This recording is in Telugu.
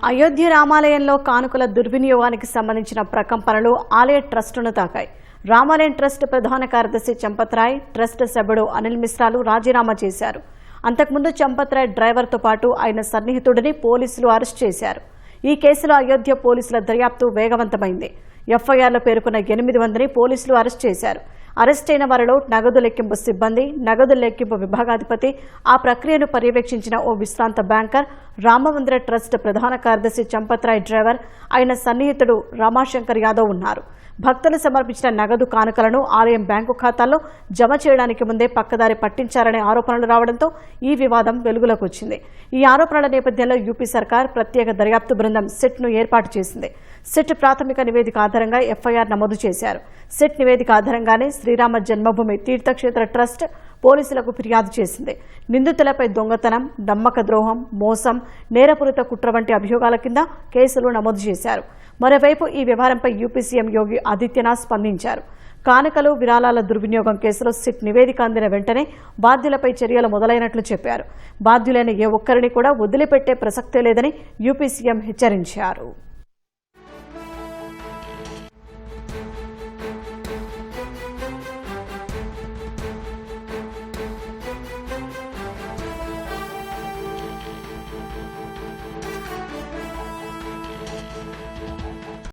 అయోధ్య రామాలయంలో కానుకల దుర్వినియోగానికి సంబంధించిన ప్రకంపనలు ఆలయ ట్రస్టును తాకాయి. రామాలయం ట్రస్ట్ ప్రధాన కార్యదర్శి చంపత్ రాయ్, ట్రస్ట్ సభ్యుడు అనిల్ మిశ్రాలు రాజీనామా చేశారు. అంతకుముందు చంపత్ రాయ్ డ్రైవర్తో పాటు ఆయన సన్నిహితుడిని పోలీసులు అరెస్ట్ చేశారు. ఈ కేసులో అయోధ్య పోలీసుల దర్యాప్తు వేగవంతమైంది. ఎఫ్ఐఆర్లో పేర్కొన్న 8 మందిని పోలీసులు అరెస్ట్ చేశారు. అరెస్ట్ అయిన వారిలో నగదు లెక్కింపు సిబ్బంది, నగదు లెక్కింపు విభాగాధిపతి, ఆ ప్రక్రియను పర్యవేక్షించిన ఓ విశ్రాంత బ్యాంకర్, రామమందిర ట్రస్ట్ ప్రధాన కార్యదర్శి చంపత్ రాయ్ డ్రైవర్, ఆయన సన్నిహితుడు రమాశంకర్ యాదవ్ ఉన్నారు. భక్తులు సమర్పించిన నగదు కానుకలను ఆలయం బ్యాంకు ఖాతాల్లో జమ చేయడానికి ముందే పక్కదారి పట్టించారనే ఆరోపణలు రావడంతో ఈ వివాదం వెలుగులోకి వచ్చింది. ఈ ఆరోపణల నేపథ్యంలో యూపీ సర్కార్ ప్రత్యేక దర్యాప్తు బృందం సిట్ను ఏర్పాటు చేసింది. సిట్ ప్రాథమిక నివేదిక ఆధారంగా ఎఫ్ఐఆర్ నమోదు చేశారు. సిట్ నివేదిక ఆధారంగానే శ్రీరామ జన్మభూమి తీర్థక్షేత్ర ట్రస్ట్ పోలీసులకు ఫిర్యాదు చేసింది. నిందితులపై దొంగతనం, నమ్మక ద్రోహం, మోసం, నేరపూరిత కుట్ర వంటి అభియోగాల కింద కేసులు నమోదు చేశారు. మరోవైపు ఈ వ్యవహారంపై యూపీ సీఎం యోగి ఆదిత్యనాథ్ స్పందించారు. కానుకలు, విరాళాల దుర్వినియోగం కేసులో సిట్ నివేదిక అందిన వెంటనే బాధ్యులపై చర్యలు మొదలైనట్లు చెప్పారు. బాధ్యులైన ఏ ఒక్కరిని కూడా వదిలిపెట్టే ప్రసక్తే లేదని యూపీ సీఎం హెచ్చరించారు.